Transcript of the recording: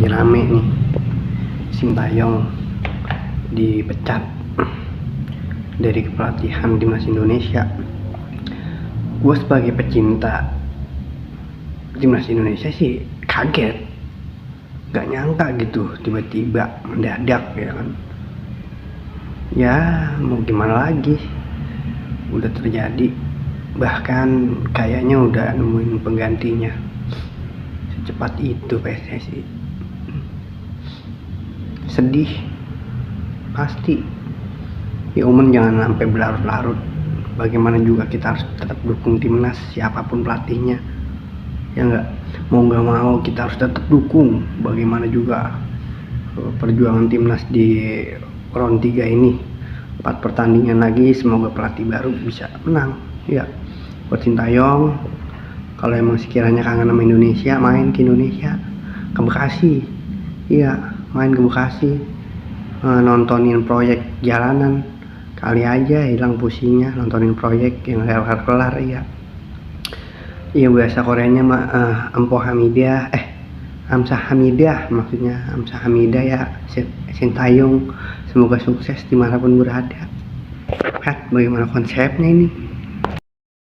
lagi rame nih, Sintayong dipecat dari kepelatihan timnas Indonesia. Gue sebagai pecinta timnas Indonesia sih kaget, gak nyangka gitu tiba-tiba mendadak ya kan. Ya mau gimana lagi, udah terjadi, bahkan kayaknya udah nemuin penggantinya. Secepat itu PSSI. Sedih pasti ya, jangan sampai berlarut-larut. Bagaimana juga kita harus tetap dukung timnas siapapun pelatihnya, ya enggak, mau nggak mau kita harus tetap dukung. Bagaimana juga perjuangan timnas di round 3 ini, 4 pertandingan lagi, semoga pelatih baru bisa menang ya. Buat Sintayong, kalau emang sekiranya kangen sama Indonesia, main ke Indonesia, ke Bekasi, iya main ke Bekasi, nontonin proyek jalanan, kali aja hilang pusingnya nontonin proyek yang kelar ya. Iya bahasa Koreanya mah Amsah Hamidah, maksudnya Amsah Hamidah ya Sintayong, semoga sukses dimanapun berada. Bagaimana konsepnya ini?